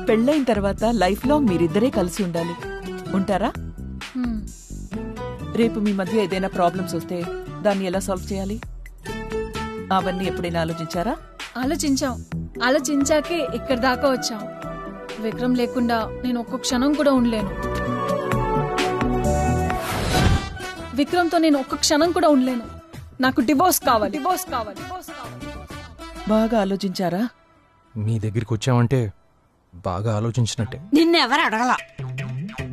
పెళ్ళైన తర్వాత life long మీరిద్దరే కలిసి ఉండాలి. ఉంటారా? రేపు మీ మధ్య ఏదైనా ప్రాబ్లమ్స్ వస్తే దాన్ని ఎలా సాల్వ్ చేయాలి? అవన్నీ ఎప్పుడైనా ఆలోచించారా? ఆలోచించాకే ఇక్కడి దాకా వచ్చాం. విక్రమ్ లేకుండా నేను ఒక్క క్షణం కూడా ఉండలేను. విక్రమ్తో నేను ఒక్క క్షణం కూడా ఉండలేను. నాకు డివోర్స్ కావాలి. బాగా ఆలోచించారా? మీ దగ్గరికి వచ్చామంటే బాగా ఆలోచించినట్టే. నిన్నెవరు అడగల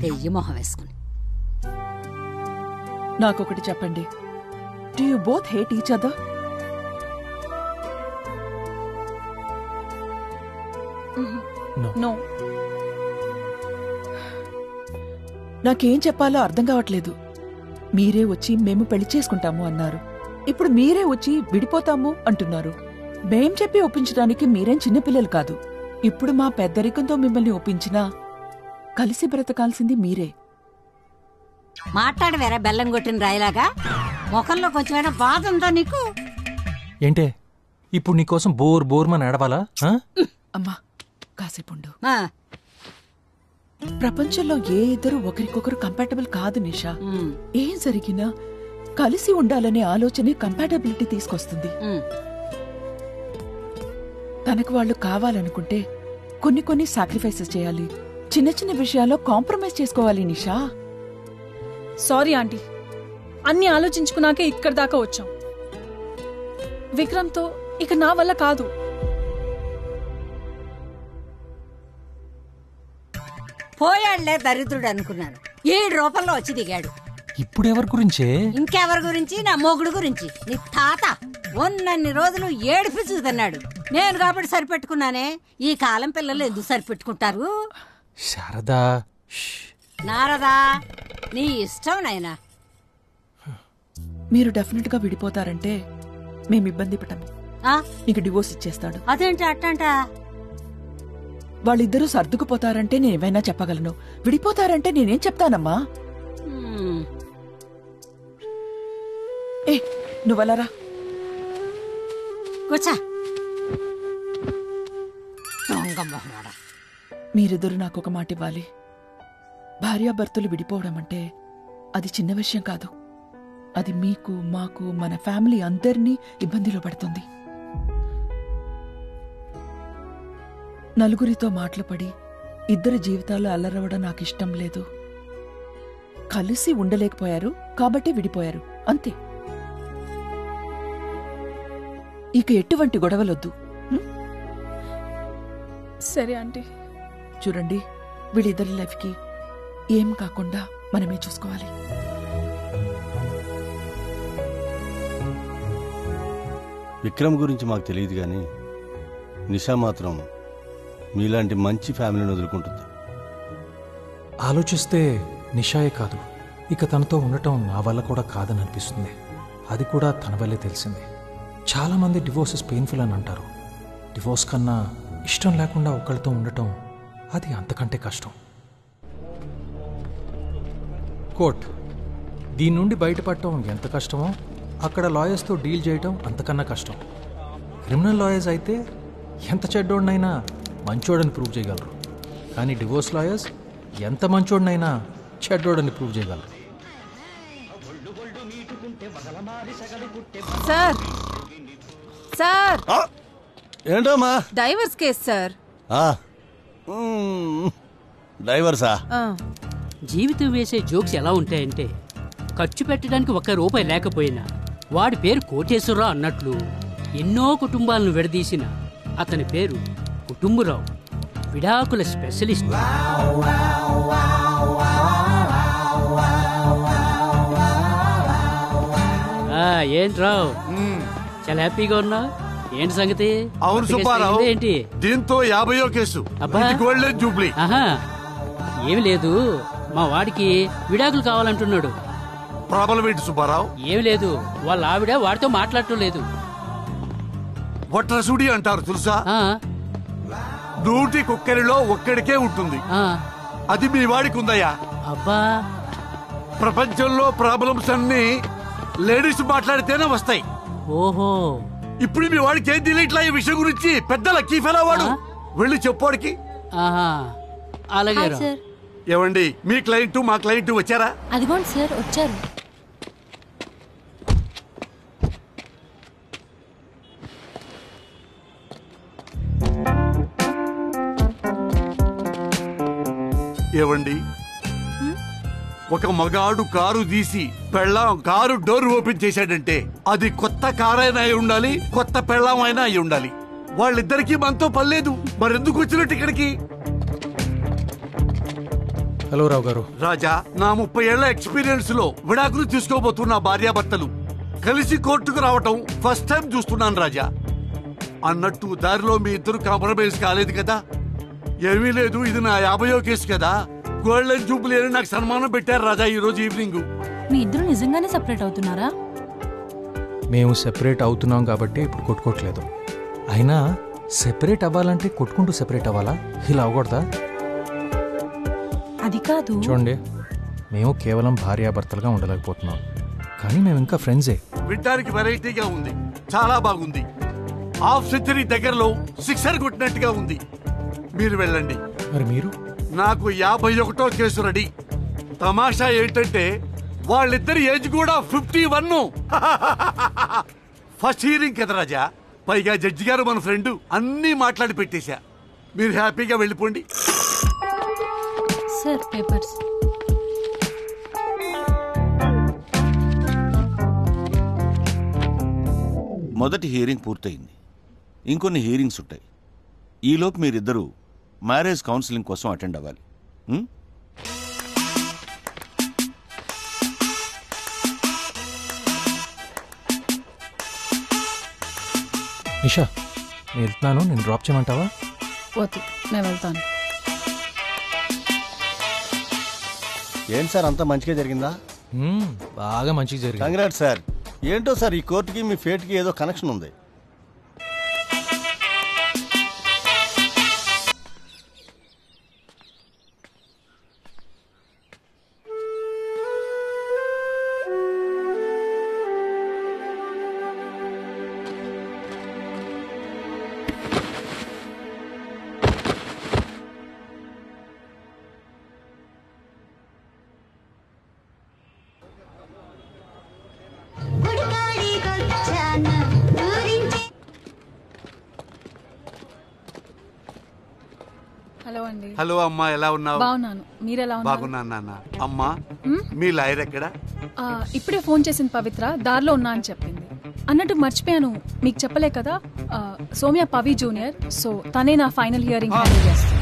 దెయ్య మొహం వేసుకుని. నాకొకటి చెప్పండి, do you both hate each other? No. నాకేం చెప్పాలో అర్థం కావట్లేదు. మీరే వచ్చి మేము పెళ్లి చేసుకుంటాము అన్నారు. ఇప్పుడు మీరే వచ్చి విడిపోతాము అంటున్నారు. మేం చెప్పి ఒప్పించడానికి మీరేం చిన్నపిల్లలు కాదు. ఇప్పుడు మా పెద్దరికంతో మిమ్మల్ని ఒప్పించినా కలిసి బ్రతకాల్సింది మీరే. మాట్లాడి వేరే బెల్లం కొట్టిన రాయిలాగా. ముఖంలో కొంచెమైనా బాధ ఉందా నీకు? ఏంటే ఇప్పుడు నీకోసం బోర్మని ఏడవాలా? అమ్మా కాసేపుండు. ప్రపంచంలో ఏ ఇద్దరు ఒకరికొకరు కంపాటబుల్ కాదు నిషా. ఏం జరిగినా కలిసి ఉండాలనే ఆలోచనే కంపాటబిలిటీ తీసుకొస్తుంది. తనకు వాళ్ళు కావాలనుకుంటే కొన్ని సాక్రిఫైసెస్ చేయాలి. చిన్న చిన్న విషయాల్లో కాంప్రమైజ్ చేసుకోవాలి నిషా. సారీ ఆంటీ, అన్ని ఆలోచించుకున్నాకే ఇక్కడి దాకా వచ్చాం. విక్రమ్తో ఇక నా వల్ల కాదు. పోయాళ్లే దరిద్రుడు అనుకున్నాను. 7 రూపాయల్లో వచ్చి దిగాడు. ఇప్పుడు ఎవరి గురించే? ఇంకెవరి గురించి? నా మొగుడు గురించి. నీ తాత ఉన్నన్ని రోజులు ఏడిపి చూదన్నాడు. నేను కాబట్టి సరిపెట్టుకున్నానే. ఈ కాలం పిల్లలు ఎందుకు సరిపెట్టుకుంటారు? శారదా, నారదా, నీ ఇష్టం నాయనా. మీరు డెఫినెట్ గా విడిపోతారంటే మేము ఇబ్బంది పడము. నీకు డివోర్స్ ఇచ్చేస్తాడు. అదేంటి అట్టంట? వాళ్ళిద్దరూ సర్దుకుపోతారంటే నేనేమైనా చెప్పగలను. విడిపోతారంటే నేనేం చెప్తానమ్మా? ఏ నువ్వలరా కూర్చో. మీరిద్దరూ నాకొక మాట ఇవ్వాలి. భార్యాభర్తలు విడిపోవడం అంటే అది చిన్న విషయం కాదు. అది మీకు, మాకు, మన ఫ్యామిలీ అందరినీ ఇబ్బందిలో పడుతుంది. నలుగురితో మాటలు పడి ఇద్దరి జీవితాలు అల్లరవడం నాకిష్టం లేదు. కలిసి ఉండలేకపోయారు కాబట్టి విడిపోయారు, అంతే. ఇక ఎటువంటి గొడవలొద్దు. సరే ఆంటీ. చూడండి, వీళ్ళిద్దరి లైఫ్కి ఏం కాకుండా మనమే చూసుకోవాలి. విక్రమ్ గురించి మాకు తెలియదు కానీ నిషా మాత్రం మీలాంటి మంచి ఫ్యామిలీని వదులుకుంటుంది. ఆలోచిస్తే నిషాయే కాదు, ఇక తనతో ఉండటం నా వల్ల కూడా కాదని అనిపిస్తుంది. అది కూడా తన వల్లే తెలిసింది. చాలామంది డివోర్సెస్ పెయిన్ఫుల్ అని అంటారు. డివోర్స్ కన్నా ఇష్టం లేకుండా ఒకళ్ళతో ఉండటం అది అంతకంటే కష్టం. కోర్ట్, దీని నుండి బయటపడటం ఎంత కష్టమో అక్కడ లాయర్స్తో డీల్ చేయటం అంతకన్నా కష్టం. క్రిమినల్ లాయర్స్ అయితే ఎంత చెడ్డోడినైనా మంచోడని ప్రూవ్ చేయగలరు, కానీ డివోర్స్ లాయర్స్ ఎంత మంచోడినైనా చెడ్డోడని ప్రూవ్ చేయగలరు. సార్ సార్ ఏంటమ్మా? Divorce case sir. డైవర్సా? జీవితం వేసే జోక్స్ ఎలా ఉంటాయంటే, ఖర్చు పెట్టడానికి ₹1 లేకపోయినా వాడి పేరు కోటేశ్వరరావు అన్నట్లు ఎన్నో కుటుంబాలను విడదీసిన అతని పేరు కుటుంబరావు, విడాకుల స్పెషలిస్ట్. ఏంట్రావు, చాలా హ్యాపీగా ఉన్నావు? ఏంటి సంగతి? అవును సుబ్బారావు, ఏంటి దీంతో 50వ కేసు. Golden Jubilee. ఏమి లేదు, మా వాడికి విడాకులు కావాలంటున్నాడు. ప్రాబ్లం ఏంటి సుబ్బారావు? ఏమి లేదు, వాళ్ళ ఆవిడ వాడితో మాట్లాడటం లేదు. వట్రసుడి అంటారు తెలుసా? 100 కుక్కరిలో ఒక్కడికే ఉంటుంది. అది మీ వాడికి ఉందయ్యా. అబ్బా, ప్రపంచంలో ప్రాబ్లమ్స్ అన్ని లేడీస్ మాట్లాడితేనే వస్తాయి. ఓహో, ఇప్పుడు మీ వాడికి ఏం తెలియట్లా ఈ విషయం గురించి? పెద్ద లక్కీ ఫెలో వాడు. వెళ్ళి చెప్పాడికి. అలాగే సార్ ఏమండి మీ క్లయింట్ మా క్లయింట్ వచ్చారా? అదిగోండి సార్ వచ్చారు. ఏవండి ఒక మగాడు కారు తీసి పెళ్ళాం కారు డోర్ ఓపెన్ చేశాడంటే అది కొత్త కారైనా అయి ఉండాలి, కొత్త పెళ్ళాం అయినా అయి ఉండాలి. వాళ్ళిద్దరికీ మనతో పర్లేదు, మరెందుకు వచ్చినట్టు ఇక్కడికి? హలో రావు గారు. రాజా, నా 30 ఏళ్ల ఎక్స్పీరియన్స్ లో విడాకులు తీసుకోబోతున్న భార్యాభర్తలు కలిసి కోర్టుకు రావటం ఫస్ట్ టైం చూస్తున్నాను రాజా. అన్నట్టు దారిలో మీ ఇద్దరు కాంప్రమైజ్ కాలేదు కదా? ఏమీ లేదు, ఇది నా 50వ కేసు కదా. గోల్డెన్ జూబ్లీ అని నాకు సన్మానం పెట్టారు రాజా ఈ రోజు ఈవినింగ్. మీ ఇద్దరు నిజంగానే సెపరేట్ అవుతున్నారా? మేము సెపరేట్ అవుతున్నాం కాబట్టి ఇప్పుడు కొట్టుకోవట్లేదు. అయినా సెపరేట్ అవ్వాలంటే కొట్టుకుంటూ సెపరేట్ అవ్వాలా? ఇలా అవ్వకూడదా? అది కాదు. చూడండి, మేము కేవలం భార్యాభర్తలుగా ఉండలేకపోతున్నాం, కానీ మేము ఇంకా ఫ్రెండ్సే. వినడానికి వెరైటీగా ఉంది, చాలా బాగుంది. హాఫ్ సెంచరీ దగ్గరలో సిక్సర్ కొట్టినట్టుగా ఉంది. మీరు వెళ్ళండి. మరి మీరు? నాకు 51వ కేసు రెడీ. తమాషా ఏంటంటే వాళ్ళిద్దరి ఏజ్ కూడా 51. ఫస్ట్ హియరింగ్ కదా రాజా, పైగా జడ్జి గారు మన ఫ్రెండ్, అన్నీ మాట్లాడి పెట్టేశా. మీరు హ్యాపీగా వెళ్ళిపోండి. Sir papers. మొదటి హియరింగ్ పూర్తయింది, ఇంకొన్ని హియరింగ్స్ ఉంటాయి. ఈలోపు మీరిద్దరూ మ్యారేజ్ కౌన్సిలింగ్ కోసం అటెండ్ అవ్వాలి. నిషా, నేను వెళ్తున్నాను, నేను డ్రాప్ చేయమంటావా? వద్దు, నేను వెళ్తాను. ఏంటి సార్, అంతా మంచిగా జరిగిందా? బాగా మంచిగా జరిగింది. Congrats sir. ఏంటో సార్, ఈ కోర్టుకి మీ ఫేట్కి ఏదో కనెక్షన్ ఉంది. హలో అండి. హలో అమ్మా, ఎలా ఉన్నావు? బాగున్నాను, మీరెలా ఉన్నారు? బాగున్నాను నాన్న. అమ్మా, మీ లాయర్ ఎక్కడా? ఇప్పుడే ఫోన్ చేసింది పవిత్ర, దారిలో ఉన్నా అని చెప్పింది. అన్నట్టు మర్చిపోయాను, మీకు చెప్పలే కదా, సౌమ్య పవి జూనియర్, సో తనే నా ఫైనల్ హియరింగ్ హ్యాండిల్ చేస్తుంది.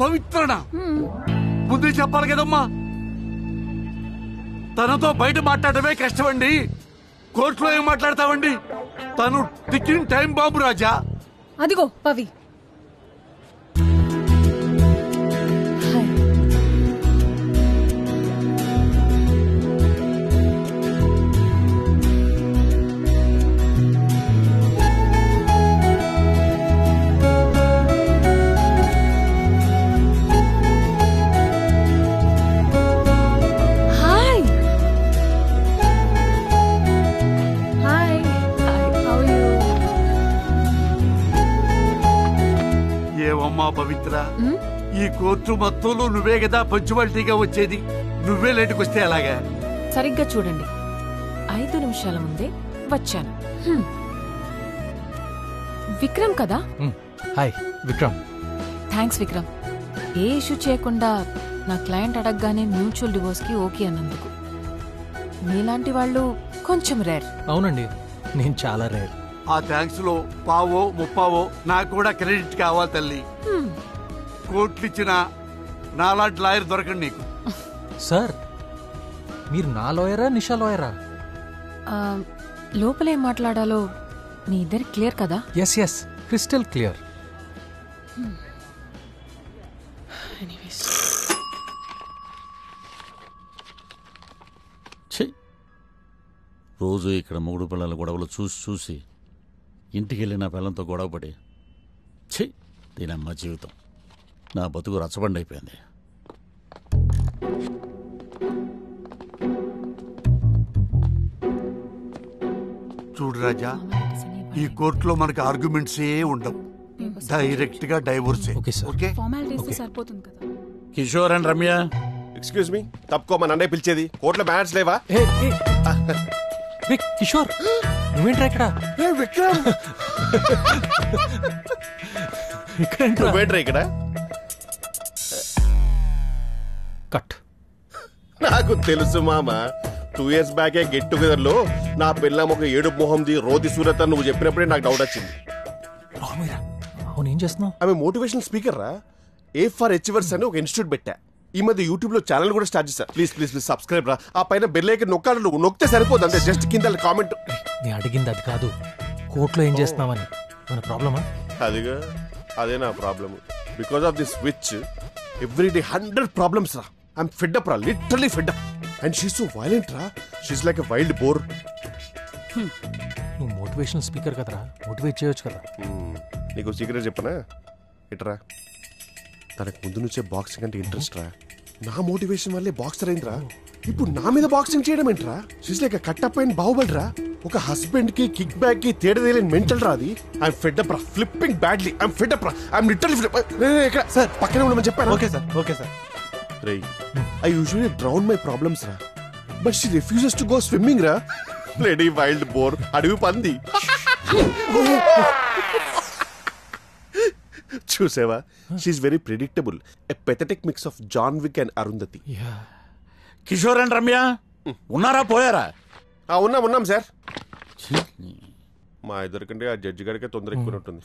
పవిత్రనా? ముందే చెప్పాలి కదమ్మా. తనతో బయట మాట్లాడమే కష్టమండి, కోర్టులో ఏం మాట్లాడతావండి? తను టికింగ్ టైం బాంబు రాజా. అదిగో పవి. పవిత్ర, ఈ కోర్టు మొత్తంలో నువ్వే కదా పంచువాలిటీగా వచ్చేది. నువ్వే లేటుకు వస్తే అలాగా? సరిగ్గా చూడండి, 5 నిమిషాల ముందే వచ్చాను. విక్రమ్ కదా? హాయ్ విక్రమ్. థ్యాంక్స్ విక్రమ్. ఏ ఇష్యూ చేయకుండా నా క్లయింట్ అడగగానే మ్యూచువల్ డివోర్స్ కి ఓకే అన్నందుకు. మీలాంటి వాళ్ళు కొంచెం రేర్. అవునండి, నేను చాలా రేర్. ఆ థ్యాంక్స్ లో పావో ముప్పావో నాకు కూడా క్రెడిట్ కావాలి తల్లి. కోర్టులు ఇచ్చిన నాలాంటి లాయర్ దొరకండి నీకు. సార్, మీరు నా లాయరా నిషా లాయరా? లోపలేం మాట్లాడాలో మీ ఇద్దరికి క్లియర్ కదా? Yes yes, crystal clear. రోజు ఇక్కడ మొగుడు పిల్లల గొడవలు చూసి చూసి ఇంటికి వెళ్ళి నా పిల్లలతో గొడవపడి దీనమ్మ జీవితం, నా బతుకు రచ్చబండి అయిపోయింది. చూడు రాజా, ఈ కోర్టులో మనకు ఆర్గ్యుమెంట్సే ఉండవు. డైరెక్ట్ గా డైవోర్స్. ఓకే ఫార్మాలిటీస్ సరిపోతుంది కదా. Kishore and Ramya, excuse me, తప్పుకోమని అన్నయ్య పిలిచేది. కోర్టులో మ్యాచ్ లేవా? కిషోర్ నువ్వేంట్రా ఇక్కడ? విక్రమ్ నువ్వేంట్రా ఇక్కడ? కట్. నాకు తెలుసు మామ, 2 years బ్యాకే గెట్ టుగెదర్ లో నా పిల్లం ఒక ఏడుపు మొహంది రోది సూరత్ అని నువ్వు చెప్పినప్పుడే నాకు డౌట్ వచ్చింది. అవును, ఏం చేస్తున్నావు? ఆమె మోటివేషనల్ స్పీకర్ రా. ఏ ఫర్ అచీవర్స్ అని ఒక ఇన్స్టిట్యూట్ పెట్టా. ఈ మధ్య యూట్యూబ్ లో ఛానల్ కూడా స్టార్ట్ చేశా. ప్లీజ్ ప్లీజ్ ప్లీజ్ సబ్స్క్రైబ్ రా. ఆ పైన బెల్ ఐకాన్ నొక్కాలి. నువ్వు నొక్కితే సరిపోదు, అంతే. జస్ట్ కింద కామెంట్. నేను అడిగింది అది కాదు, కోర్టులో ఏం చేస్తున్నావని. మన ప్రాబ్లమా? అదిగా అదే నా problem. Because of this witch every day 100 problems రా. ఐఎమ్ ఫెడ్ అప్ రా, literally fed up. And she's so violent రా. She's like a wild boar. నువ్వు మోటివేషనల్ స్పీకర్ కదరా, మోటివేట్ చేయొచ్చు కదా. నీకు సీక్రెట్ చెప్పనా? ఇట్రా, తనకు ముందు నుంచే బాక్సింగ్ అంటే ఇంట్రెస్ట్ రా. నా మోటివేషన్ వల్లే బాక్సర్ అయిందిరా. ఇప్పుడు నా మీద బాక్సింగ్ చేయడం ఏంట్రా? షీస్ లైక్ కట్టప్ అయిన బాహుబలి రా. ఒక హస్బెండ్ కి కిక్ బ్యాక్ కి తేడా తెలియని మెంటల్ రా అది. ఐఎమ్ ఫెడ్ అప్ రా, flipping badly. I'm fed up రా, ఐఎమ్ లిటరలీ ఫెడ్ అప్. ఇక్కడ సార్ పక్కనే ఉండమని చెప్పాను. Okay sir, okay sir. రేయ్, I usually drown my problems రా, but she refuses to go swimming రా. Lady wild boar, అడవి పంది. చూసావా? She is very predictable. A pathetic mix of John Wick and Arundhati. Kishore and Ramya ఉన్నారా పోయారా? ఉన్నాం సార్. మా ఇద్దరికంటే ఆ జడ్జి గారికి తొందర ఎక్కున్నట్టుంది.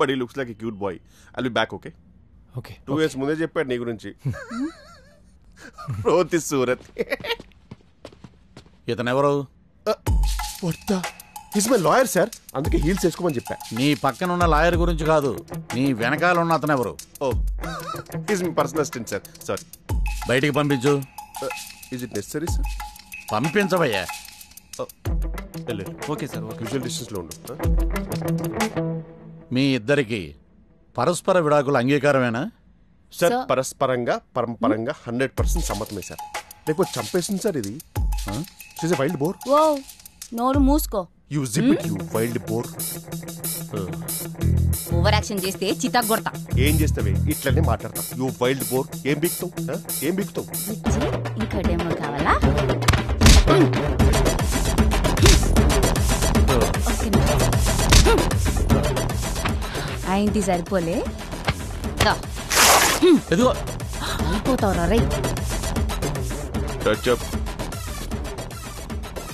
బట్ ఈ looks like a cute boy. I'll be back. Okay okay. 2 years ముందే చెప్పాడు నీ గురించి. రోతి సూరత్. ఇతనెవరు? హిస్ మై లాయర్ సార్, అందుకే హీల్స్ వేసుకోమని చెప్పా. నీ పక్కన ఉన్న లాయర్ గురించి కాదు, నీ వెనకాల ఉన్న అతనెవరు? ఓ, he's my personal assistant sir. Sorry. బయటికి పంపించు. Is it necessary sir? పంపించవయ్యా. Okay sir. విజువల్ డిస్టెన్స్ లో ఉండు. మీ ఇద్దరికి పరస్పర విడాకుల అంగీకారమేనా? Sir పరస్పరంగా పరంపరంగా 100% సమ్మతమే sir. లేకపోతే చంపేసింది సార్ ఇది. She's a wild boar. ఓ నోరు మూసుకో. You zip it, you wild boar. Over action చేస్తే చితాకు కొడతా. ఏం చేస్తావే? ఇట్లనే మాట్లాడతాం. You wild boar. ఏం బిక్తావు? ఏం బిక్తావు? ఇంకా డెమో కావాలా? అయింది సరిపోలే. అయిపోతావురా రై. Touch up,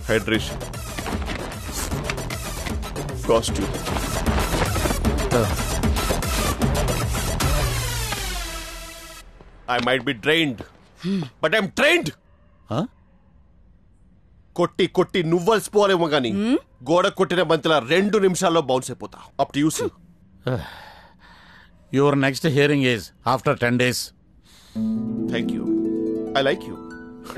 hydration, costume. I might be drained, but I'm trained. కొట్టి కొట్టి నువ్వల్సిపోలేమో గానీ గోడ కొట్టిన బంతిలా 2 నిమిషాల్లో బౌన్స్ అయిపోతా. Up to you sir. Your next hearing is after 10 days. Thank you. I like you.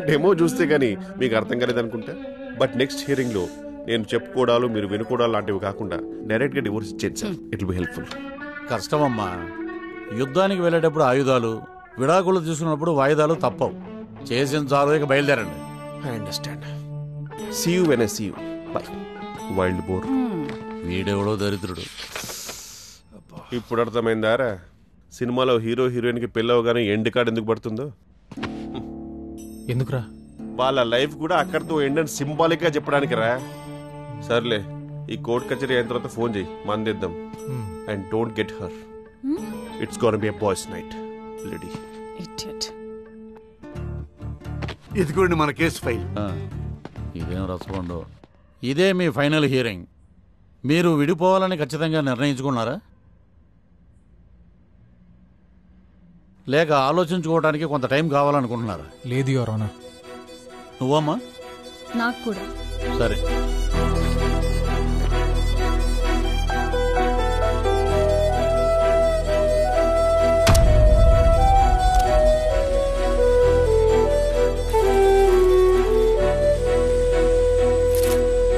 Demo చూస్తే గానీ మీకు అర్థం కాలేదనుకుంటా. బట్ నెక్స్ట్ హియరింగ్ లో నేను చెప్పుకోవడాలు మీరు వినుకోవడాలు లాంటివి కాకుండా డైరెక్ట్ గా డివోర్స్ ఇచ్చేది sir. It will be helpful. కష్టమమ్మా. యుద్ధానికి వెళ్ళేటప్పుడు ఆయుధాలు, విడాకులు తీసుకున్నప్పుడు వాయిదాలు తప్పవు. చేసిన చాలు, ఇక బయలుదేరండి. I understand. See you when I see you. Bye wild boar. వీడెవడో దరిద్రుడు. ఇప్పుడు అర్థమైందారా సినిమాలో హీరో హీరోయిన్ కి పెళ్ళవగానే ఎండ్ కార్డ్ ఎందుకు పడుతుందో? ఎందుకురా? వాళ్ళ లైఫ్ కూడా అక్కడితో ఎండ్ అని సింబాలిక్ గా చెప్పడానికి రా. సర్లే, ఈ కోర్ట్ కచేరీ అయిన తర్వాత ఫోన్ చేయి, మందిద్దాం. And don't get her. It's gonna be a boys night. Lady idiot. ఇదిగోండి మన కేసు ఫైల్. ఇదేం రసపండు. ఇదే మీ ఫైనల్ హియరింగ్. మీరు విడిపోవాలని ఖచ్చితంగా నిర్ణయించుకున్నారా, లేక ఆలోచించుకోవడానికి కొంత టైం కావాలనుకుంటున్నారా? లేదు యువర్ ఆనర్. నువ్వమ్మా? నాకు కూడా. సరే,